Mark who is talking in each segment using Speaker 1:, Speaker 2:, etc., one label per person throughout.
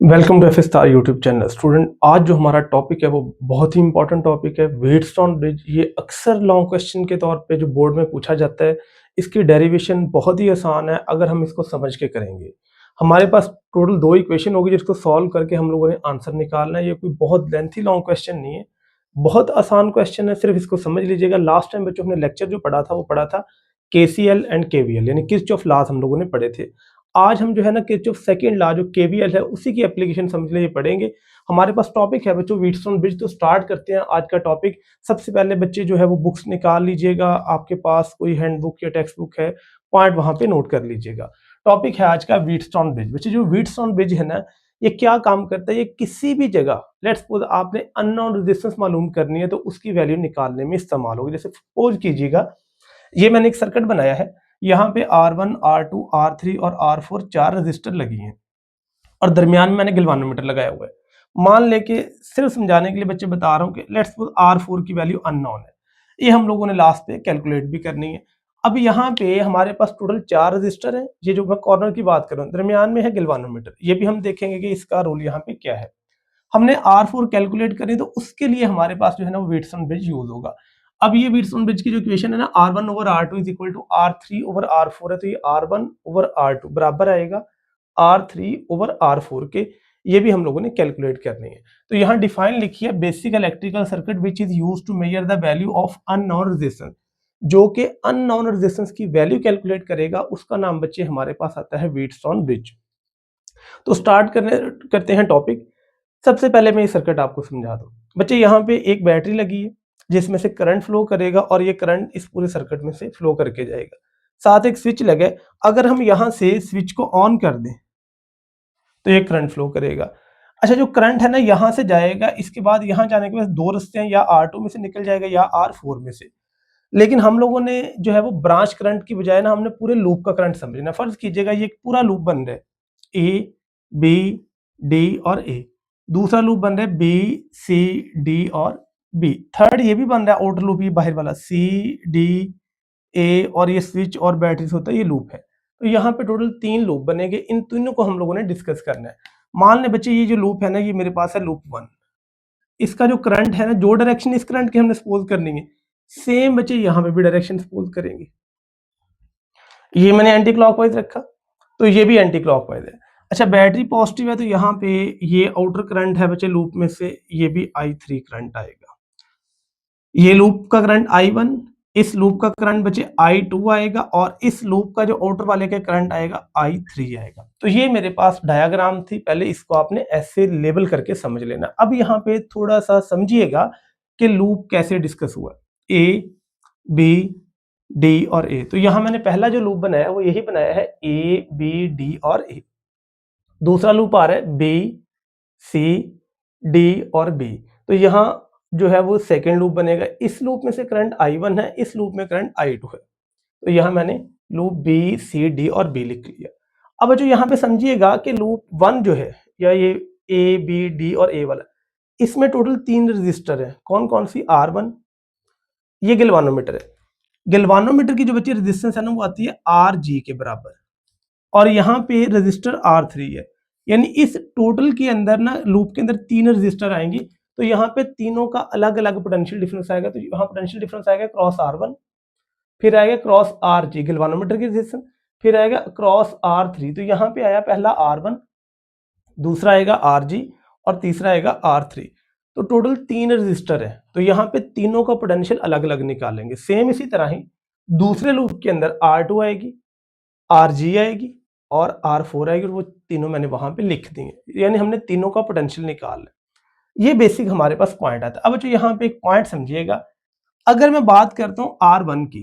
Speaker 1: Welcome to F star YouTube channel. Student, आज जो हमारा टॉपिक है वो बहुत ही इंपॉर्टेंट टॉपिक है, व्हीटस्टोन ब्रिज। ये अक्सर लॉन्ग क्वेश्चन के तौर पे जो बोर्ड में पूछा जाता है। इसकी डेरिवेशन बहुत ही आसान है अगर हम इसको समझ के करेंगे। हमारे पास टोटल 2 इक्वेशन होगी जिसको सॉल्व करके हम लोगों ने आंसर निकालना है। ये कोई बहुत लेंथी लॉन्ग क्वेश्चन नहीं है, बहुत आसान क्वेश्चन है, सिर्फ इसको समझ लीजिएगा। लास्ट टाइम बच्चों हमने लेक्चर जो पढ़ा था वो पढ़ा था केसीएल एंड केवीएल, यानी किरचॉफ लॉज हम लोगों ने पढ़े थे। आज हम जो है ना किरचॉफ सेकंड लॉ जो केवीएल है उसी की एप्लीकेशन समझ लिए पढ़ेंगे। हमारे पास टॉपिक है बच्चों व्हीटस्टोन ब्रिज। तो स्टार्ट करते हैं आज का टॉपिक। सबसे पहले बच्चे जो है वो बुक्स निकाल लीजिएगा, आपके पास कोई हैंडबुक या टेक्स्ट बुक है, पॉइंट वहां पे नोट कर लीजिएगा। टॉपिक है आज का व्हीटस्टोन ब्रिज। बच्चे जो व्हीटस्टोन ब्रिज है ना, ये क्या काम करता है? ये किसी भी जगह, लेट्स सपोज आपने अननोन रेजिस्टेंस मालूम करनी है तो उसकी वैल्यू निकालने में इस्तेमाल होगी। जैसे सपोज कीजिएगा ये मैंने एक सर्किट बनाया है, यहाँ पे R1, R2, R3 और R4 4 रजिस्टर लगी हैं और दरमियान में मैंने गिलवानोमीटर लगाया हुआ है। मान लेके सिर्फ समझाने के लिए बच्चे बता रहा हूँ कि लेट्स सपोज R4 की वैल्यू अननोन है। ये हम लोगों ने लास्ट पे कैलकुलेट भी करनी है। अब यहाँ पे हमारे पास टोटल 4 रजिस्टर हैं। ये जो मैं कॉर्नर की बात कर रहा हूँ, दरमियान में है गिलवानोमीटर। ये भी हम देखेंगे कि इसका रोल यहाँ पे क्या है। हमने R4 कैलकुलेट करी तो उसके लिए हमारे पास जो है ना वो व्हीटस्टोन ब्रिज यूज होगा। अब ये व्हीटस्टोन ब्रिज की जो इक्वेशन है ना, R1 over R2 is equal to R3 over R4 है, तो ये R1 ओवर R2 बराबर आएगा R3 ओवर R4 के। ये भी हम लोगों ने कैलकुलेट करनी है। तो यहाँ डिफाइन लिखी है, basic electrical circuit which is used to measure the value of unknown resistance. जो कि अननोन रेजिस्टेंस की वैल्यू कैलकुलेट करेगा उसका नाम बच्चे हमारे पास आता है व्हीटस्टोन ब्रिज। तो स्टार्ट करते हैं टॉपिक। सबसे पहले मैं ये सर्किट आपको समझा दूं। बच्चे यहाँ पे एक बैटरी लगी है जिसमें से करंट फ्लो करेगा और ये करंट इस पूरे सर्किट में से फ्लो करके जाएगा। साथ एक स्विच लगा है, अगर हम यहाँ से स्विच को ऑन कर दें तो ये करंट फ्लो करेगा। अच्छा, जो करंट है ना यहाँ से जाएगा, इसके बाद यहाँ जाने के बाद 2 रास्ते हैं, या R2 में से निकल जाएगा या R4 में से। लेकिन हम लोगों ने जो है वो ब्रांच करंट की बजाय ना हमने पूरे लूप का करंट समझना। फर्ज कीजिएगा ये एक पूरा लूप बन रहा है, ए बी डी और ए। दूसरा लूप बन रहा है बी सी डी और बी। थर्ड ये भी बन रहा है आउटर लूप, ये बाहर वाला सी डी ए, और ये स्विच और बैटरी होता है, ये लूप है। तो यहाँ पे टोटल 3 लूप बनेंगे। इन तीनों को हम लोगों ने डिस्कस करना है। मान ले बच्चे ये जो लूप है ना, ये मेरे पास है लूप 1। इसका जो करंट है ना, जो डायरेक्शन इस करंट की हमने सपोज करनी है, सेम बच्चे यहाँ पे भी डायरेक्शन सपोज करेंगे। ये मैंने एंटी क्लॉकवाइज रखा तो ये भी एंटी क्लॉकवाइज है। अच्छा, बैटरी पॉजिटिव है तो यहाँ पे ये आउटर करंट है बच्चे लूप में से, ये भी I3 करंट आएगा। ये लूप का करंट I1, इस लूप का करंट बच्चे I2 आएगा, और इस लूप का जो आउटर वाले का करंट आएगा I3 आएगा। तो ये मेरे पास डायग्राम थी, पहले इसको आपने ऐसे लेबल करके समझ लेना। अब यहाँ पे थोड़ा सा समझिएगा कि लूप कैसे डिस्कस हुआ, A B D और A। तो यहाँ मैंने पहला जो लूप बनाया वो यही बनाया है, A B D और A। दूसरा लूप आ रहा है B C D और B। तो यहाँ जो है वो सेकेंड लूप बनेगा। इस लूप में से करंट I1 है, इस लूप में करंट I2 है। तो यहाँ मैंने लूप B C D और B लिख लिया। अब जो यहाँ पे समझिएगा कि लूप 1 जो है, या ये A B D और A वाला, इसमें टोटल 3 रजिस्टर है। कौन कौन सी? R1, ये गिलवानोमीटर है। गिलवानोमीटर की जो बच्ची रेजिस्टेंस है ना, वो आती है RG के बराबर, और यहाँ पे रजिस्टर R3 है। यानी इस टोटल के अंदर ना, लूप के अंदर 3 रजिस्टर आएंगे, तो यहाँ पे तीनों का अलग अलग पोटेंशियल डिफरेंस आएगा। तो यहाँ पोटेंशियल डिफरेंस आएगा क्रॉस R1, फिर आएगा क्रॉस RG गिलवानोमीटर की रेजिस्टेंस, फिर आएगा क्रॉस R3। तो यहाँ पे आया पहला R1, दूसरा आएगा RG और तीसरा आएगा R3। तो टोटल 3 रजिस्टर है, तो यहाँ पे तीनों का पोटेंशियल अलग अलग निकालेंगे। सेम इसी तरह ही दूसरे लूप के अंदर R2 आएगी, RG आएगी और R4 आएगी, और वो तीनों मैंने वहां पे लिख दी है। यानी हमने तीनों का पोटेंशियल निकाल ये बेसिक हमारे पास पॉइंट आता है। अब जो यहाँ पे एक पॉइंट समझिएगा, अगर मैं बात करता हूँ R1 की,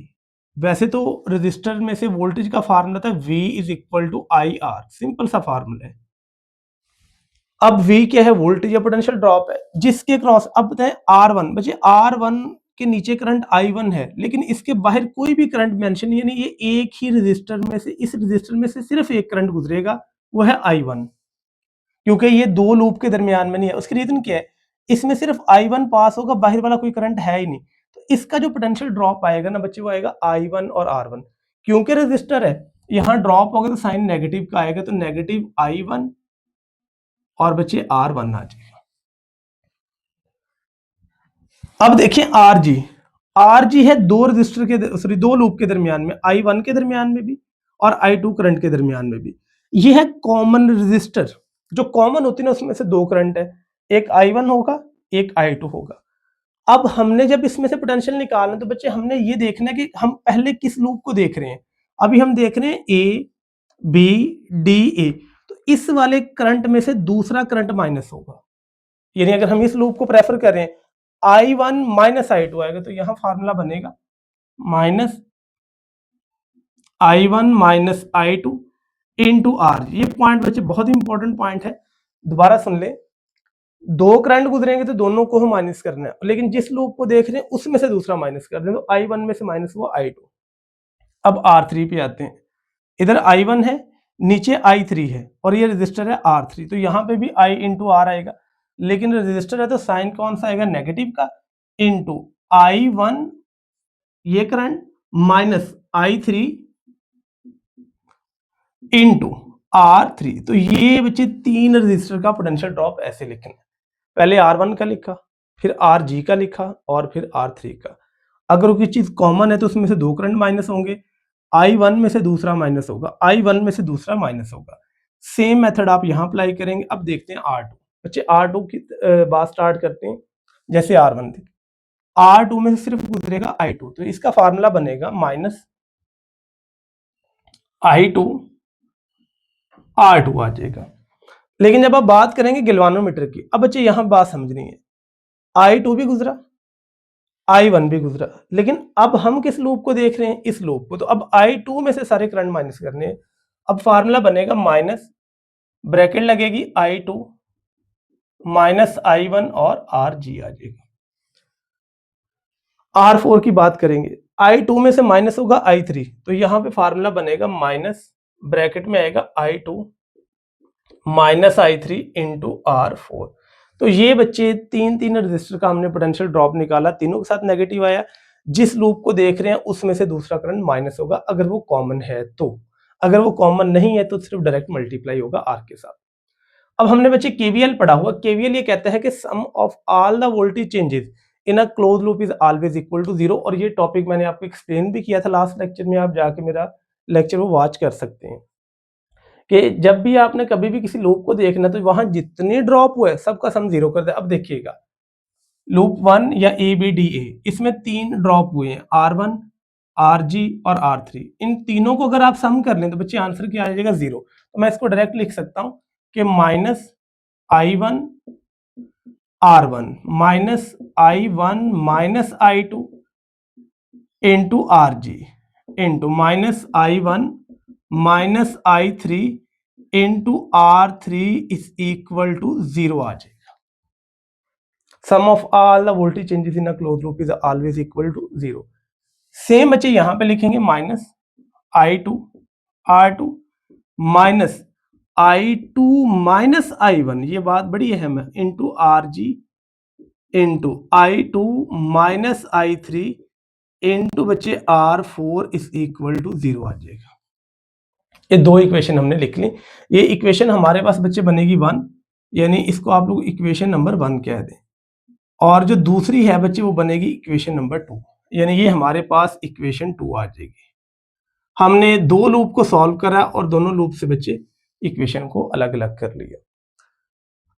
Speaker 1: वैसे तो रजिस्टर में से वोल्टेज का फार्मूला था V is equal to IR, simple सा फार्मूला है। अब V क्या है? वोल्टेज या पोटेंशियल ड्रॉप है जिसके क्रॉस, अब बताएं R1, बच्चे R1 के नीचे करंट I1 है, लेकिन इसके बाहर कोई भी करंट मेंशन, यानी ये एक ही रजिस्टर में से, इस रजिस्टर में से सिर्फ एक करंट गुजरेगा, वो है I1। क्योंकि ये 2 लूप के दरमियान में नहीं है। उसकी रीजन क्या है? इसमें सिर्फ I1 पास होगा, बाहर वाला कोई करंट है ही नहीं। तो इसका जो पोटेंशियल ड्रॉप आएगा ना बच्चे, वो आएगा I1 और R1। क्योंकि रजिस्टर है, यहाँ ड्रॉप होगा तो साइन नेगेटिव का आएगा, तो नेगेटिव I1 और बच्चे R1 आ जाएगा। अब देखिए आरजी है दो रजिस्टर के सॉरी दो लूप के दरमियान में, I1 के दरमियान में भी और I2 करंट के दरमियान में भी। ये है कॉमन रजिस्टर, जो कॉमन होती है ना उसमें से दो करंट है, एक I1 होगा एक I2 होगा। अब हमने जब इसमें से पोटेंशियल निकालना तो बच्चे हमने ये देखना है कि हम पहले किस लूप को देख रहे हैं। अभी हम देख रहे हैं ए बी डी ए, तो इस वाले करंट में से दूसरा करंट माइनस होगा, यानी अगर हम इस लूप को प्रेफर करें I1 माइनस I2 आएगा, तो यहां फॉर्मूला बनेगा minus I1 minus I2 into आर। ये पॉइंट बच्चे बहुत ही इंपॉर्टेंट पॉइंट है, दोबारा सुन ले। दो करंट गुजरेंगे तो दोनों को हम माइनस करना है, लेकिन जिस लूप को देख रहे हैं उसमें से दूसरा माइनस कर दें, तो I1 में से माइनस हुआ I2। अब R3 पे आते हैं, इधर I1 है नीचे I3 है और ये रजिस्टर है R3, तो यहाँ पे भी I इंटू आर आएगा, लेकिन रजिस्टर है तो साइन कौन सा आएगा, नेगेटिव का, इंटू I1 ये current minus I3 into R3। तो ये बच्चे तीन रजिस्टर का पोटेंशियल ड्रॉप ऐसे लिखना है, पहले R1 का लिखा, फिर RG का लिखा और फिर R3 का। अगर कोई चीज कॉमन है तो उसमें से दो करंट माइनस होंगे, I1 में से दूसरा माइनस होगा, I1 में से दूसरा माइनस होगा। सेम मेथड आप यहां अप्लाई करेंगे। अब देखते हैं R2। बच्चे R2 की बात स्टार्ट करते हैं। जैसे R1 थी, R2 में से सिर्फ गुजरेगा I2, तो इसका फार्मूला बनेगा माइनस I2 R2 आ जाएगा। लेकिन जब आप बात करेंगे गिलवानोमीटर की, अब बच्चे यहां बात समझनी है, I2 भी गुजरा I1 भी गुजरा, लेकिन अब हम किस लूप को देख रहे हैं, इस लूप को। तो अब I2 में से सारे करंट माइनस करने हैं। अब फार्मूला बनेगा माइनस, ब्रैकेट लगेगी I2 माइनस I1 और RG आ जाएगा। R4 की बात करेंगे, I2 में से माइनस होगा I3, तो यहां पे फार्मूला बनेगा माइनस, ब्रैकेट में आएगा I2 minus I3 into R4। तो ये बच्चे तीन रजिस्टर का हमने पोटेंशियल ड्रॉप निकाला, तीनों के साथ नेगेटिव आया। जिस लूप को देख रहे हैं उसमें से दूसरा करंट माइनस होगा, अगर वो कॉमन है तो। अगर वो कॉमन नहीं है तो सिर्फ डायरेक्ट मल्टीप्लाई होगा आर के साथ। अब हमने बच्चे केवीएल पढ़ा हुआ। केवीएल ये कहता है कि sum of all the voltage changes in a close loop is always equal to zero, और ये टॉपिक मैंने आपको एक्सप्लेन भी किया था लास्ट लेक्चर में, आप जाके मेरा लेक्चर वो वॉच कर सकते हैं कि जब भी आपने कभी भी किसी लूप को देखना तो वहां जितने ड्रॉप हुए सबका सम जीरो कर दे। अब देखिएगा लूप 1 या ए बी डी ए, इसमें तीन ड्रॉप हुए हैं, R1 RG और R3। इन तीनों को अगर आप सम कर लें तो बच्चे आंसर क्या आ जाएगा, जीरो। तो मैं इसको डायरेक्ट लिख सकता हूं कि minus I1 R1 minus I1 minus I2 into RG into minus I1 minus I3 into R3 is equal to zero आ जाएगा। Sum of all the voltage changes in a close loop is always equal to zero. Same बच्चे यहां पे लिखेंगे minus I2 R2 minus I2 minus I1, ये बात बड़ी अहम है, into RG into I2 minus I3 into बच्चे R4 is equal to zero आ जाएगा। ये दो इक्वेशन हमने लिख ली। ये इक्वेशन हमारे पास बच्चे बनेगी 1, यानी इसको आप लोग इक्वेशन नंबर 1 कह दें, और जो दूसरी है बच्चे वो बनेगी इक्वेशन नंबर 2, यानी ये हमारे पास इक्वेशन 2 आ जाएगी। हमने दो लूप को सॉल्व करा और दोनों लूप से बच्चे इक्वेशन को अलग अलग कर लिया।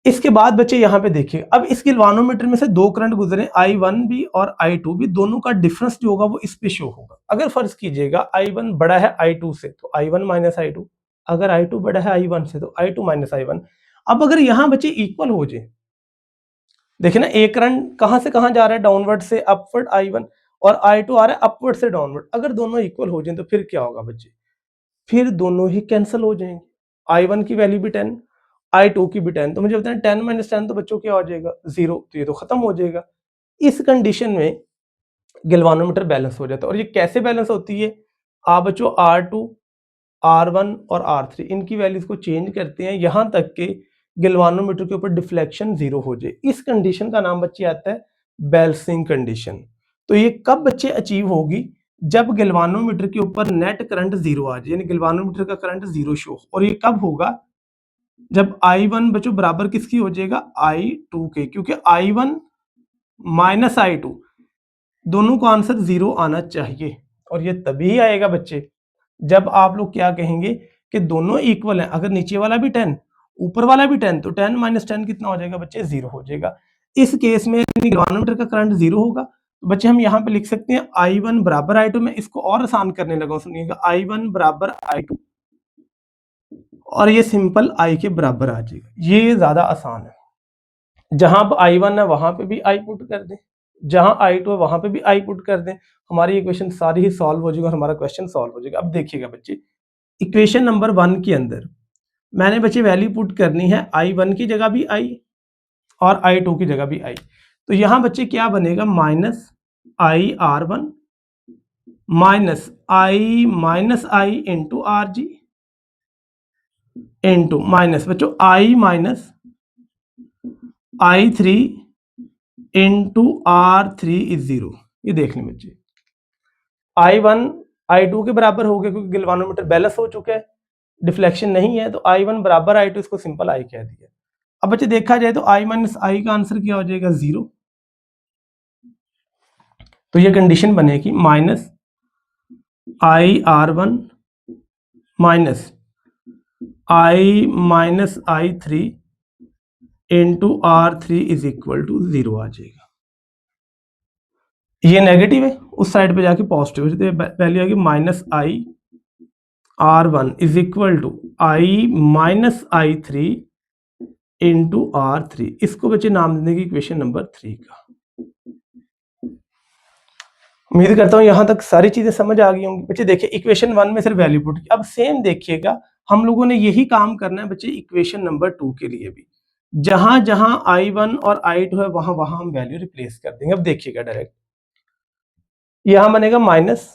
Speaker 1: इसके बाद बच्चे यहाँ पे देखिए, अब इस गिलवानोमीटर में से दो करंट गुजरे, I1 भी और I2 भी, दोनों का डिफरेंस जो होगा वो इस पे शो होगा। अगर फर्ज कीजिएगा I1 बड़ा है I2 से तो I1 माइनस I2, अगर I2 बड़ा है I1 से तो I2 माइनस I1। अब अगर यहाँ बच्चे इक्वल हो जाए, देखिए ना एक करंट कहां से कहां जा रहा है, डाउनवर्ड से अपवर्ड I1, और I2 आ रहा है अपवर्ड से डाउनवर्ड। अगर दोनों इक्वल हो जाए तो फिर क्या होगा बच्चे, फिर दोनों ही कैंसिल हो जाएंगे। I1 की वैल्यू भी 10, I2 की भी 10, तो मुझे बताएं 10 माइनस 10 तो बच्चों क्या हो जाएगा, जीरो। तो ये तो खत्म हो जाएगा। इस कंडीशन में गिलवानोमीटर बैलेंस हो जाता है। और ये कैसे बैलेंस होती है, आप बच्चों R2 R1 और R3 इनकी वैल्यूज को चेंज करते हैं यहां तक कि गिलवानोमीटर के ऊपर डिफ्लेक्शन जीरो हो जाए। इस कंडीशन का नाम बच्चे आता है बैलेंसिंग कंडीशन। तो ये कब बच्चे अचीव होगी, जब गिलवानोमीटर के ऊपर नेट करंट जीरो आ जाए, यानी गिलवानोमीटर का करंट जीरो शो। और ये कब होगा, जब I1 बच्चों बराबर किसकी हो जाएगा, I2 के, क्योंकि I1 माइनस I2 दोनों का आंसर 0 आना चाहिए। और ये तभी आएगा बच्चे जब आप लोग क्या कहेंगे कि दोनों इक्वल हैं। अगर नीचे वाला भी 10 ऊपर वाला भी 10 तो 10 माइनस 10 कितना हो जाएगा बच्चे, 0 हो जाएगा। इस केस में गैल्वेनोमीटर का करंट 0 होगा। तो बच्चे हम यहाँ पे लिख सकते हैं I1 बराबर I2 में, इसको और आसान करने लगा हूं, सुनिएगा I1 बराबर I2 और ये सिंपल I के बराबर आ जाएगा। ये ज्यादा आसान है। जहां पर I1 है वहां पे भी I पुट कर दें, जहां I2 है वहां पे भी I पुट कर दें, हमारी इक्वेशन सारी ही सॉल्व हो जाएगी और हमारा क्वेश्चन सॉल्व हो जाएगा। अब देखिएगा बच्चे, इक्वेशन नंबर 1 के अंदर मैंने बच्चे वैल्यू पुट करनी है I1 की जगह भी I और I2 की जगह भी I। तो यहां बच्चे क्या बनेगा, minus IR1 minus I into RG into minus बच्चों I minus I3 into R3 is 0। ये देख लें बच्चे, I1 I2 के बराबर हो गया क्योंकि गैल्वेनोमीटर बैलेंस हो चुका है, डिफ्लेक्शन नहीं है, तो I1 बराबर I2, इसको सिंपल I कह दिया। अब बच्चे देखा जाए तो I माइनस I का आंसर क्या हो जाएगा, 0। तो ये कंडीशन बनेगी minus IR1 minus I minus I3 into R3 is equal to 0 आ जाएगा। ये नेगेटिव है, उस साइड पे जाके पॉजिटिव है, तो वैल्यू आएगी minus IR1 is equal to I minus I3 into R3। इसको बच्चे नाम देने की इक्वेशन नंबर 3 का। उम्मीद करता हूं यहां तक सारी चीजें समझ आ गई होंगी। बच्चे देखिए इक्वेशन 1 में सिर्फ वैल्यू पुट की। अब सेम देखिएगा, हम लोगों ने यही काम करना है बच्चे इक्वेशन नंबर 2 के लिए भी। जहां जहां I1 और I2 है वहां वहां हम वैल्यू रिप्लेस कर देंगे। अब देखिएगा डायरेक्ट यहां बनेगा माइनस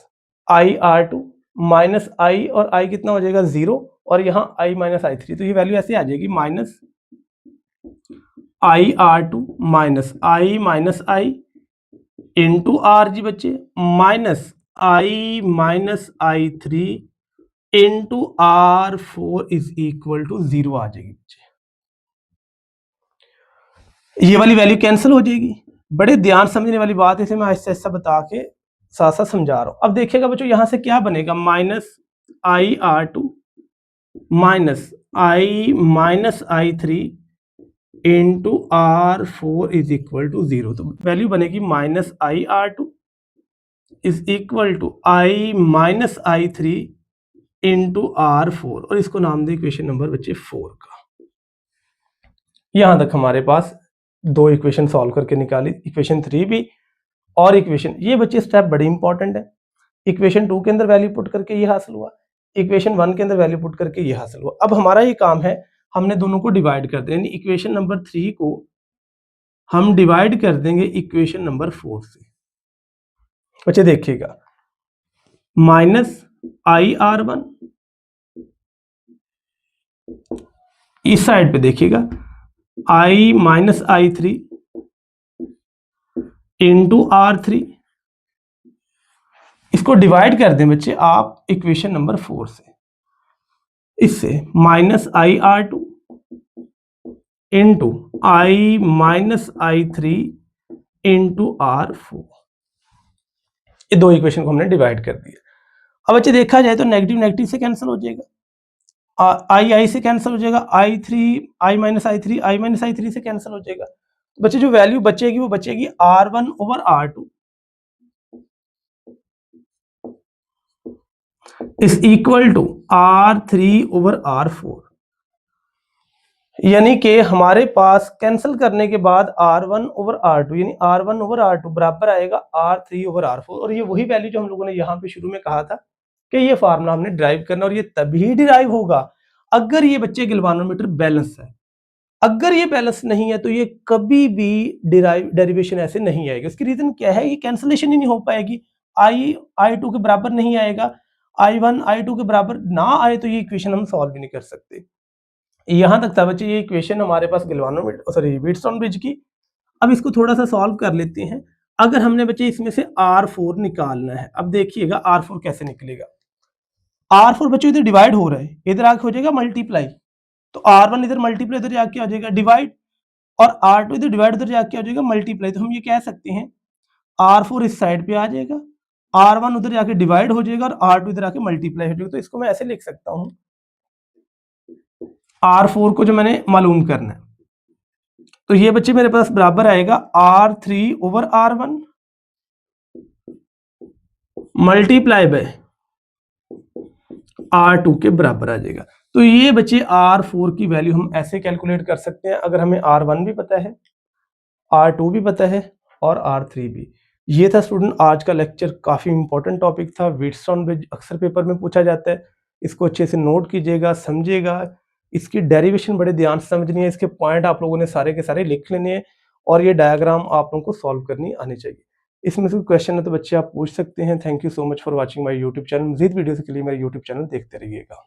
Speaker 1: IR2 माइनस I और I कितना हो जाएगा, 0, और यहाँ I माइनस I3, तो ये वैल्यू ऐसे आ जाएगी minus IR2 minus I minus I into R G बच्चे minus I minus I3 into R4 is equal to 0 आ जाएगी बच्चे। ये वाली वैल्यू कैंसिल हो जाएगी। बड़े ध्यान समझने वाली बात है, इसे मैं ऐसा ऐसा बता के साथ साथ समझा रहा हूं। अब देखिएगा बच्चों यहां से क्या बनेगा, minus IR2 minus I minus I3 into R4 is equal to 0। तो वैल्यू बनेगी minus IR2 is equal to I minus I3 into R4, और इसको नाम दे इक्वेशन नंबर बच्चे 4 का। यहां तक हमारे पास दो इक्वेशन सॉल्व करके निकाली, इक्वेशन 3 भी और इक्वेशन, ये बच्चे स्टेप बड़ी इंपॉर्टेंट है। इक्वेशन 2 के अंदर वैल्यू पुट करके ये हासिल हुआ, इक्वेशन 1 के अंदर वैल्यू पुट करके ये हासिल हुआ। अब हमारा ये काम है, हमने दोनों को डिवाइड कर दें, यानी इक्वेशन नंबर 3 को हम डिवाइड कर देंगे इक्वेशन नंबर 4 से। बच्चे देखिएगा माइनस IR1, इस साइड पे देखिएगा I minus I3 into R3, इसको डिवाइड कर दें बच्चे आप इक्वेशन नंबर 4 से। इससे minus IR2 into I minus I3 into R4, ये दो इक्वेशन को हमने डिवाइड कर दिया। अब बच्चे देखा जाए तो नेगेटिव नेगेटिव से कैंसिल हो जाएगा, I से कैंसिल हो जाएगा, I माइनस I3 से कैंसिल हो जाएगा। बच्चे जो वैल्यू बचेगी वो बचेगी R1 over R2 is equal to R3 over R4, यानी कि हमारे पास कैंसिल करने के बाद R1 ओवर R2 यानी R1 ओवर R2 बराबर आएगा R3 ओवर R4। और ये वही वैल्यू जो हम लोगों ने यहाँ पे शुरू में कहा था कि ये फार्मूला हमने डिराइव करना, और ये तभी डिराइव होगा अगर ये बच्चे गैल्वेनोमीटर बैलेंस है। अगर ये बैलेंस नहीं है तो ये कभी भी डेरिवेशन ऐसे नहीं आएगा। इसकी रीजन क्या है, ये कैंसिलेशन ही नहीं हो पाएगी। I2 के बराबर नहीं आएगा, I1 I2 के बराबर ना आए तो ये इक्वेशन हम सॉल्व भी नहीं कर सकते। यहां तक था बच्चे ये इक्वेशन हमारे पास गैल्वेनोमीटर सॉरी व्हीटस्टोन ब्रिज की। अब इसको थोड़ा सा सॉल्व कर लेते हैं। अगर हमने बच्चे इसमें से R4 निकालना है, अब देखिएगा R4 कैसे निकलेगा। R4 बच्चों इधर डिवाइड हो रहा है, इधर आके हो जाएगा मल्टीप्लाई, तो R1 इधर मल्टीप्लाई इधर जाके आ जाएगा डिवाइड, और R2 इधर डिवाइड उधर जाके आ जाएगा मल्टीप्लाई। तो हम ये कह सकते हैं R4 इस साइड पे आ जाएगा, R1 उधर जाके डिवाइड हो जाएगा और R2 इधर आके मल्टीप्लाई हो जाएगा। तो इसको मैं ऐसे लिख सकता हूँ, R4 को जो मैंने मालूम करना है, तो ये बच्चे मेरे पास बराबर आएगा R3 over R1 multiply by R2 के बराबर आ जाएगा। तो ये बच्चे R4 की वैल्यू हम ऐसे कैलकुलेट कर सकते हैं, अगर हमें R1 भी पता है, R2 भी पता है और R3 भी। ये था स्टूडेंट आज का लेक्चर, काफ़ी इंपॉर्टेंट टॉपिक था, व्हीटस्टोन ब्रिज अक्सर पेपर में पूछा जाता है। इसको अच्छे से नोट कीजिएगा, समझिएगा, इसकी डेरिवेशन बड़े ध्यान से समझनी है, इसके पॉइंट आप लोगों ने सारे के सारे लिख लेने हैं और ये डायग्राम आप लोगों को सॉल्व करनी आनी चाहिए। इसमें से क्वेश्चन है तो बच्चे आप पूछ सकते हैं। Thank you so much for watching my YouTube channel. मज़ीद वीडियोज़ के लिए मेरे यूट्यूब चैनल देखते रहिएगा।